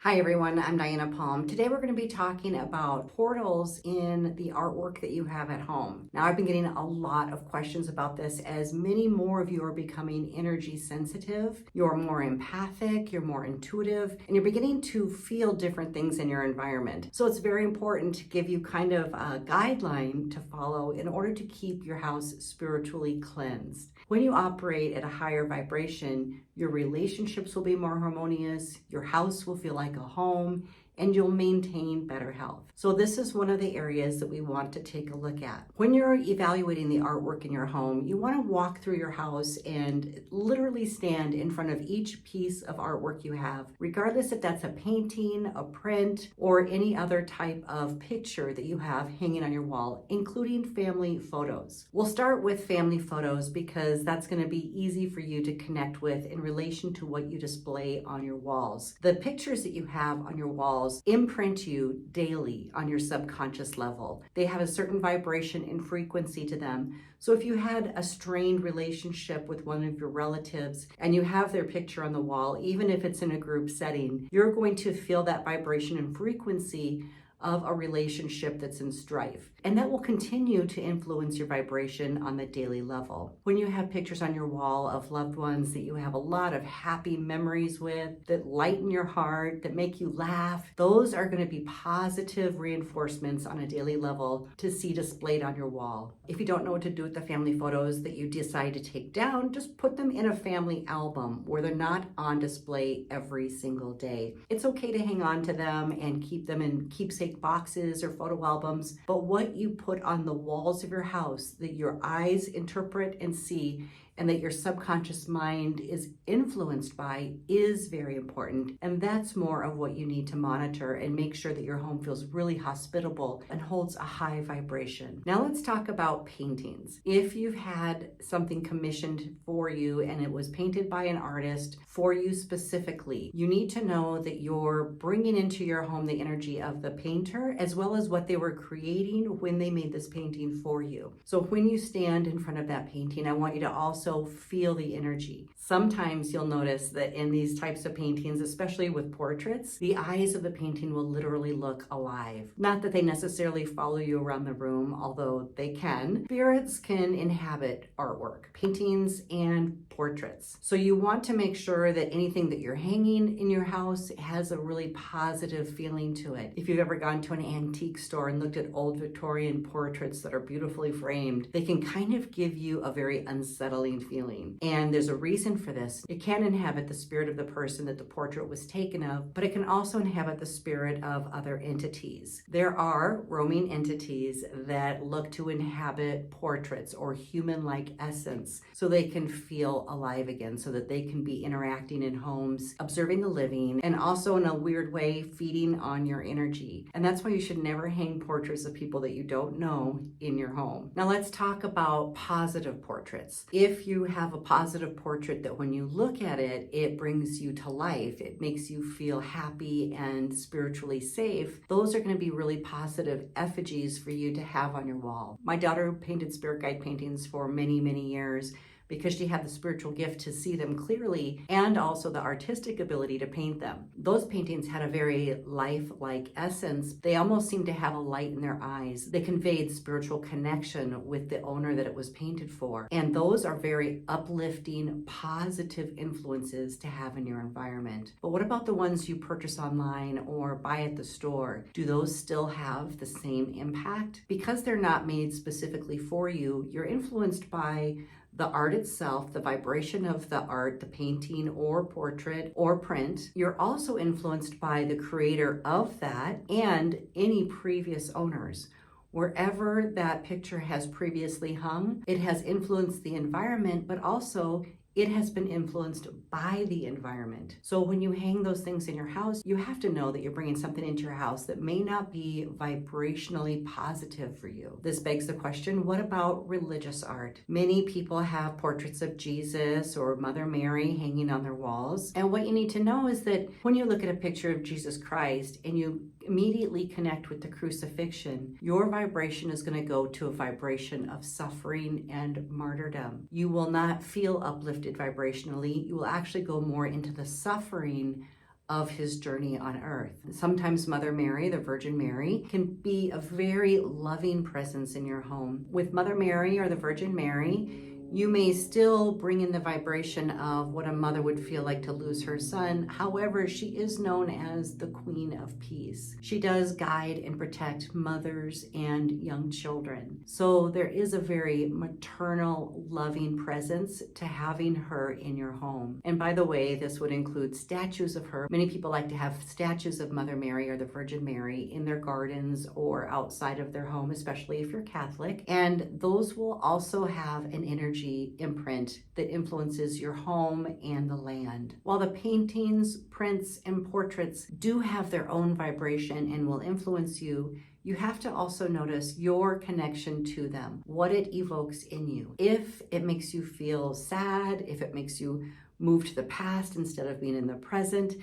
Hi everyone, I'm Diana Palm. Today we're going to be talking about portals in the artwork that you have at home. Now I've been getting a lot of questions about this as many more of you are becoming energy sensitive, you're more empathic, you're more intuitive, and you're beginning to feel different things in your environment. So it's very important to give you kind of a guideline to follow in order to keep your house spiritually cleansed. When you operate at a higher vibration, your relationships will be more harmonious, your house will feel like a home, and you'll maintain better health. So this is one of the areas that we want to take a look at. When you're evaluating the artwork in your home, you want to walk through your house and literally stand in front of each piece of artwork you have, regardless if that's a painting, a print, or any other type of picture that you have hanging on your wall, including family photos. We'll start with family photos because that's going to be easy for you to connect with in relation to what you display on your walls. The pictures that you have on your walls imprint you daily on your subconscious level. They have a certain vibration and frequency to them. So if you had a strained relationship with one of your relatives and you have their picture on the wall, even if it's in a group setting, you're going to feel that vibration and frequency of a relationship that's in strife. And that will continue to influence your vibration on the daily level. When you have pictures on your wall of loved ones that you have a lot of happy memories with, that lighten your heart, that make you laugh, those are going to be positive reinforcements on a daily level to see displayed on your wall. If you don't know what to do with the family photos that you decide to take down, just put them in a family album where they're not on display every single day. It's okay to hang on to them and keep them in keepsake boxes or photo albums, but what you put on the walls of your house that your eyes interpret and see and that your subconscious mind is influenced by is very important. And that's more of what you need to monitor and make sure that your home feels really hospitable and holds a high vibration. Now let's talk about paintings. If you've had something commissioned for you and it was painted by an artist for you specifically, you need to know that you're bringing into your home the energy of the painter as well as what they were creating when they made this painting for you. So when you stand in front of that painting, I want you to also feel the energy. Sometimes you'll notice that in these types of paintings, especially with portraits, the eyes of the painting will literally look alive. Not that they necessarily follow you around the room, although they can. Spirits can inhabit artwork, paintings, and portraits. So you want to make sure that anything that you're hanging in your house has a really positive feeling to it. If you've ever gone to an antique store and looked at old Victorian portraits that are beautifully framed, they can kind of give you a very unsettling feeling. And there's a reason for this. It can inhabit the spirit of the person that the portrait was taken of, but it can also inhabit the spirit of other entities. There are roaming entities that look to inhabit portraits or human-like essence so they can feel alive again, so that they can be interacting in homes, observing the living, and also in a weird way feeding on your energy. And that's why you should never hang portraits of people that you don't know in your home. Now let's talk about positive portraits. If you have a positive portrait that when you look at it, it brings you to life, it makes you feel happy and spiritually safe, those are going to be really positive effigies for you to have on your wall. My daughter painted spirit guide paintings for many, many years because she had the spiritual gift to see them clearly and also the artistic ability to paint them. Those paintings had a very lifelike essence. They almost seemed to have a light in their eyes. They conveyed spiritual connection with the owner that it was painted for. And those are very uplifting, positive influences to have in your environment. But what about the ones you purchase online or buy at the store? Do those still have the same impact? Because they're not made specifically for you, you're influenced by the art itself, the vibration of the art, the painting or portrait or print. You're also influenced by the creator of that and any previous owners. Wherever that picture has previously hung, it has influenced the environment, but also it has been influenced by the environment. So when you hang those things in your house, you have to know that you're bringing something into your house that may not be vibrationally positive for you. This begs the question, what about religious art? Many people have portraits of Jesus or Mother Mary hanging on their walls. And what you need to know is that when you look at a picture of Jesus Christ and you immediately connect with the crucifixion, your vibration is going to go to a vibration of suffering and martyrdom. You will not feel uplifted vibrationally. You will actually go more into the suffering of his journey on earth. Sometimes Mother Mary, the Virgin Mary, can be a very loving presence in your home. With Mother Mary or the Virgin Mary, you may still bring in the vibration of what a mother would feel like to lose her son. However, she is known as the Queen of Peace. She does guide and protect mothers and young children. So there is a very maternal, loving presence to having her in your home. And by the way, this would include statues of her. Many people like to have statues of Mother Mary or the Virgin Mary in their gardens or outside of their home, especially if you're Catholic. And those will also have an energy imprint that influences your home and the land. While the paintings, prints, and portraits do have their own vibration and will influence you, you have to also notice your connection to them, what it evokes in you. If it makes you feel sad, if it makes you move to the past instead of being in the present,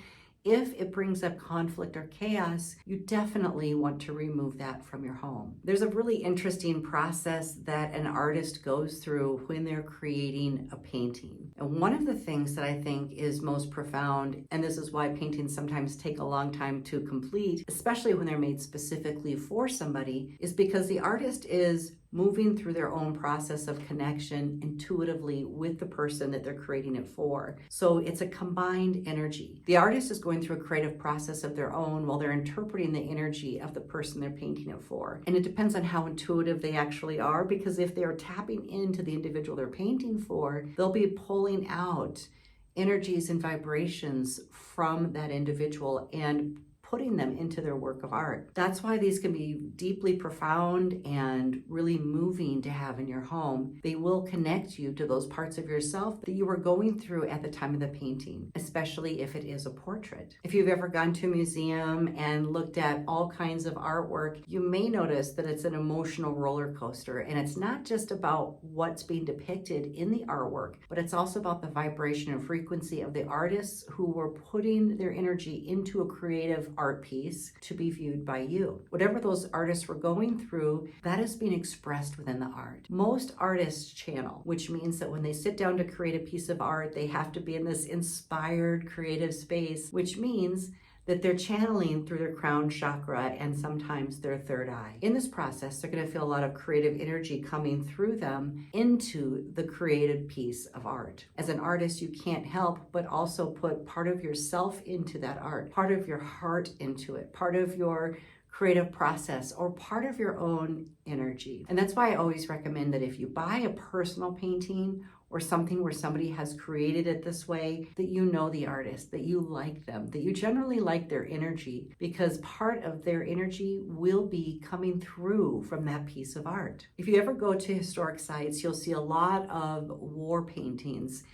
if it brings up conflict or chaos, you definitely want to remove that from your home. There's a really interesting process that an artist goes through when they're creating a painting. And one of the things that I think is most profound, and this is why paintings sometimes take a long time to complete, especially when they're made specifically for somebody, is because the artist is moving through their own process of connection intuitively with the person that they're creating it for. So it's a combined energy. The artist is going through a creative process of their own while they're interpreting the energy of the person they're painting it for. And it depends on how intuitive they actually are, because if they're tapping into the individual they're painting for, they'll be pulling out energies and vibrations from that individual and putting them into their work of art. That's why these can be deeply profound and really moving to have in your home. They will connect you to those parts of yourself that you were going through at the time of the painting, especially if it is a portrait. If you've ever gone to a museum and looked at all kinds of artwork, you may notice that it's an emotional roller coaster, and it's not just about what's being depicted in the artwork, but it's also about the vibration and frequency of the artists who were putting their energy into a creative art piece to be viewed by you. Whatever those artists were going through, that is being expressed within the art. Most artists channel, which means that when they sit down to create a piece of art, they have to be in this inspired creative space, which means that they're channeling through their crown chakra and sometimes their third eye. In this process, they're going to feel a lot of creative energy coming through them into the created piece of art. As an artist, you can't help but also put part of yourself into that art, part of your heart into it, part of your creative process, or part of your own energy. And that's why I always recommend that if you buy a personal painting or something where somebody has created it this way, that you know the artist, that you like them, that you generally like their energy, because part of their energy will be coming through from that piece of art. If you ever go to historic sites, you'll see a lot of war paintings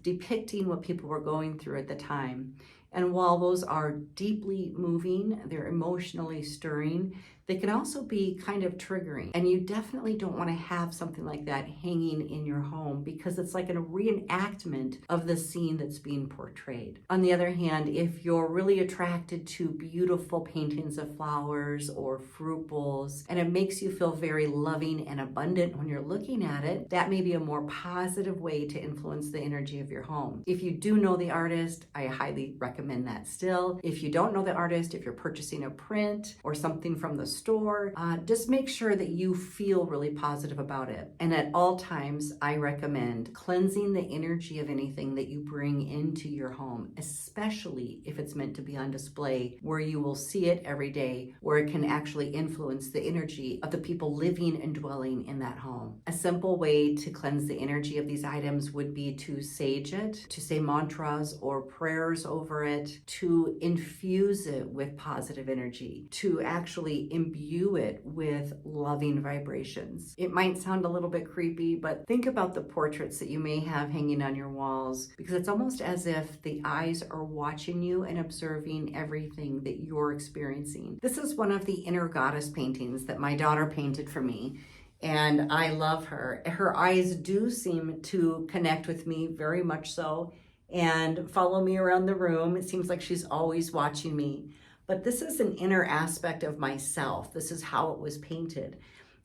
depicting what people were going through at the time. And while those are deeply moving, they're emotionally stirring, they can also be kind of triggering. And you definitely don't want to have something like that hanging in your home, because it's like a reenactment of the scene that's being portrayed. On the other hand, if you're really attracted to beautiful paintings of flowers or fruit bowls, and it makes you feel very loving and abundant when you're looking at it, that may be a more positive way to influence the energy of your home. If you do know the artist, I highly recommend that still. If you don't know the artist, if you're purchasing a print or something from the store, just make sure that you feel really positive about it. And at all times, I recommend cleansing the energy of anything that you bring into your home, especially if it's meant to be on display where you will see it every day, where it can actually influence the energy of the people living and dwelling in that home. A simple way to cleanse the energy of these items would be to sage it, to say mantras or prayers over it, to infuse it with positive energy, to actually imbue it with loving vibrations. It might sound a little bit creepy, but think about the portraits that you may have hanging on your walls, because it's almost as if the eyes are watching you and observing everything that you're experiencing. This is one of the inner goddess paintings that my daughter painted for me, and I love her. Her eyes do seem to connect with me very much so and follow me around the room. It seems like she's always watching me. But this is an inner aspect of myself. This is how it was painted.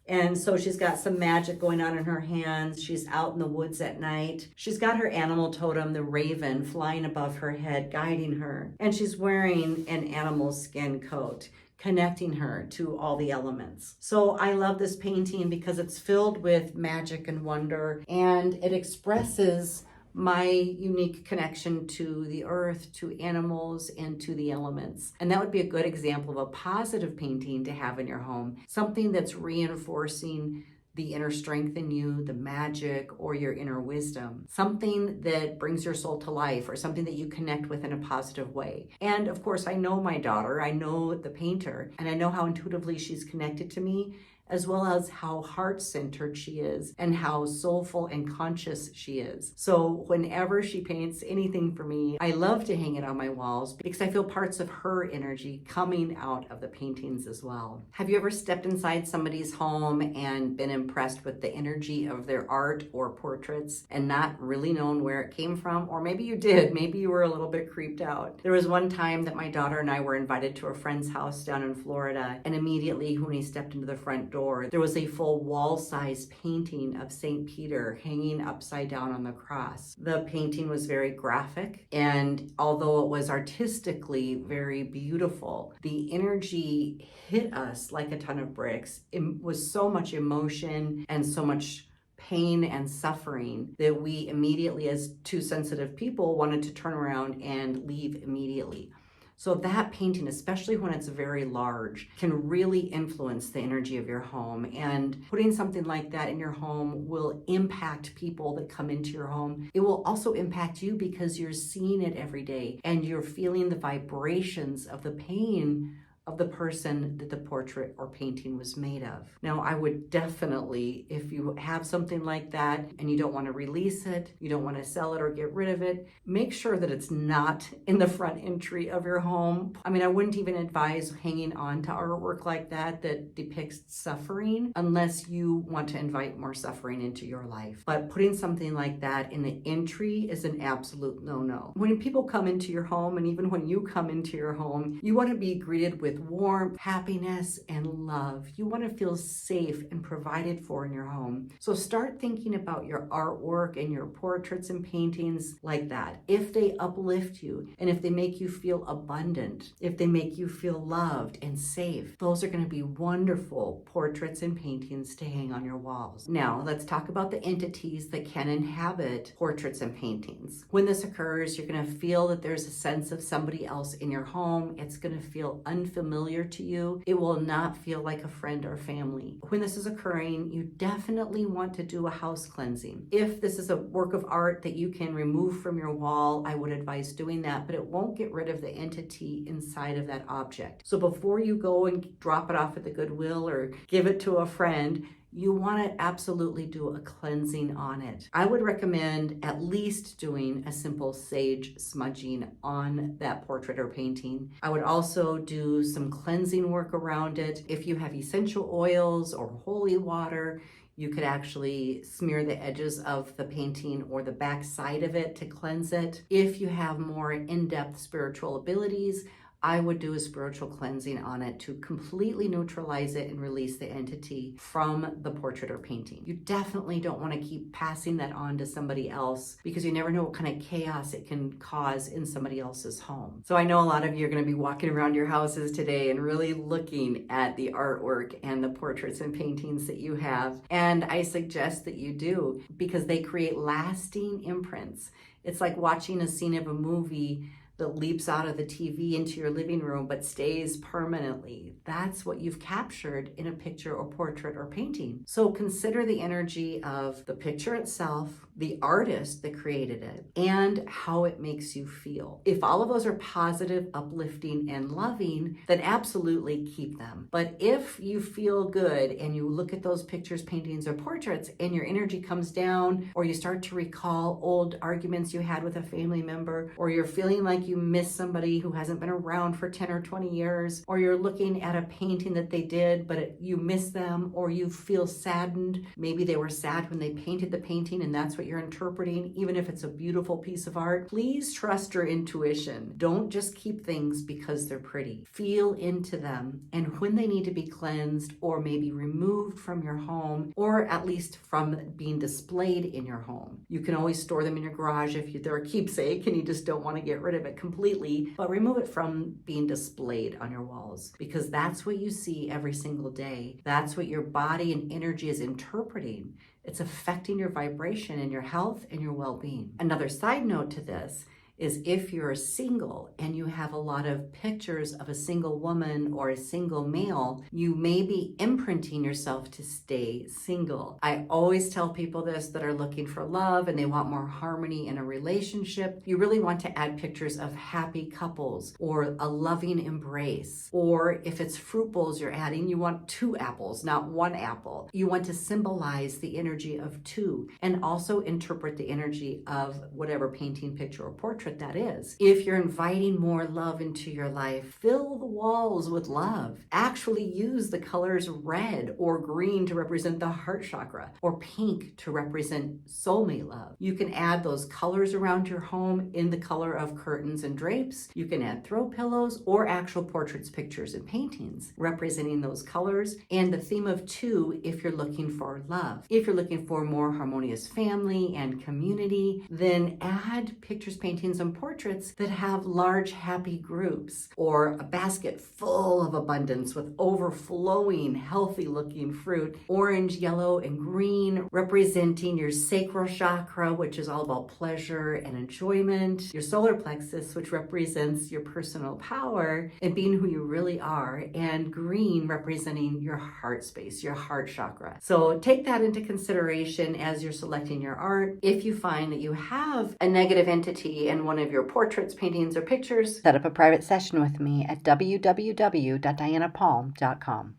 And so she's got some magic going on in her hands. She's out in the woods at night. She's got her animal totem, the raven, flying above her head, guiding her. And she's wearing an animal skin coat, connecting her to all the elements. So I love this painting because it's filled with magic and wonder, and it expresses my unique connection to the earth, to animals, and to the elements. And that would be a good example of a positive painting to have in your home, something that's reinforcing the inner strength in you, the magic, or your inner wisdom, something that brings your soul to life, or something that you connect with in a positive way. And of course, I know my daughter, I know the painter, and I know how intuitively she's connected to me, as well as how heart-centered she is and how soulful and conscious she is. So whenever she paints anything for me, I love to hang it on my walls because I feel parts of her energy coming out of the paintings as well. Have you ever stepped inside somebody's home and been impressed with the energy of their art or portraits and not really known where it came from? Or maybe you did, maybe you were a little bit creeped out. There was one time that my daughter and I were invited to a friend's house down in Florida, and immediately when we stepped into the front door, there was a full wall-size painting of St. Peter hanging upside down on the cross. The painting was very graphic, and although it was artistically very beautiful, the energy hit us like a ton of bricks. It was so much emotion and so much pain and suffering that we immediately, as two sensitive people, wanted to turn around and leave immediately. So that painting, especially when it's very large, can really influence the energy of your home. And putting something like that in your home will impact people that come into your home. It will also impact you because you're seeing it every day and you're feeling the vibrations of the pain of the person that the portrait or painting was made of. Now, I would definitely, if you have something like that and you don't want to release it, you don't want to sell it or get rid of it, make sure that it's not in the front entry of your home. I mean, I wouldn't even advise hanging on to artwork like that that depicts suffering unless you want to invite more suffering into your life. But putting something like that in the entry is an absolute no-no. When people come into your home, and even when you come into your home, you want to be greeted with warmth, happiness, and love. You want to feel safe and provided for in your home. So start thinking about your artwork and your portraits and paintings like that. If they uplift you and if they make you feel abundant, if they make you feel loved and safe, those are going to be wonderful portraits and paintings to hang on your walls. Now, let's talk about the entities that can inhabit portraits and paintings. When this occurs, you're going to feel that there's a sense of somebody else in your home. It's going to feel unfamiliar to you. It will not feel like a friend or family. When this is occurring, you definitely want to do a house cleansing. If this is a work of art that you can remove from your wall, I would advise doing that, but it won't get rid of the entity inside of that object. So before you go and drop it off at the Goodwill or give it to a friend, you want to absolutely do a cleansing on it. I would recommend at least doing a simple sage smudging on that portrait or painting. I would also do some cleansing work around it. If you have essential oils or holy water, you could actually smear the edges of the painting or the back side of it to cleanse it. If you have more in-depth spiritual abilities, I would do a spiritual cleansing on it to completely neutralize it and release the entity from the portrait or painting. You definitely don't want to keep passing that on to somebody else because you never know what kind of chaos it can cause in somebody else's home. So I know a lot of you are going to be walking around your houses today and really looking at the artwork and the portraits and paintings that you have. And I suggest that you do because they create lasting imprints. It's like watching a scene of a movie that leaps out of the TV into your living room but stays permanently. That's what you've captured in a picture or portrait or painting. So consider the energy of the picture itself, the artist that created it, and how it makes you feel. If all of those are positive, uplifting, and loving, then absolutely keep them. But if you feel good and you look at those pictures, paintings, or portraits and your energy comes down, or you start to recall old arguments you had with a family member, or you're feeling like like you miss somebody who hasn't been around for 10 or 20 years, or you're looking at a painting that they did, but you miss them, or you feel saddened. Maybe they were sad when they painted the painting and that's what you're interpreting, even if it's a beautiful piece of art. Please trust your intuition. Don't just keep things because they're pretty. Feel into them, and when they need to be cleansed or maybe removed from your home, or at least from being displayed in your home. You can always store them in your garage if they're a keepsake and you just don't want to get rid of it completely, but remove it from being displayed on your walls, because that's what you see every single day. That's what your body and energy is interpreting. It's affecting your vibration and your health and your well-being. Another side note to this is if you're single and you have a lot of pictures of a single woman or a single male, you may be imprinting yourself to stay single. I always tell people this that are looking for love and they want more harmony in a relationship. You really want to add pictures of happy couples or a loving embrace. Or if it's fruit bowls you're adding, you want 2 apples, not 1 apple. You want to symbolize the energy of 2 and also interpret the energy of whatever painting, picture, or portrait that is. If you're inviting more love into your life, fill the walls with love. Actually use the colors red or green to represent the heart chakra, or pink to represent soulmate love. You can add those colors around your home in the color of curtains and drapes. You can add throw pillows or actual portraits, pictures, and paintings representing those colors, and the theme of 2 if you're looking for love. If you're looking for more harmonious family and community, then add pictures, paintings, and portraits that have large happy groups, or a basket full of abundance with overflowing healthy looking fruit, orange, yellow, and green representing your sacral chakra, which is all about pleasure and enjoyment, your solar plexus, which represents your personal power and being who you really are, and green representing your heart space, your heart chakra. So take that into consideration as you're selecting your art. If you find that you have a negative entity in one of your portraits, paintings, or pictures, set up a private session with me at www.dianapalm.com.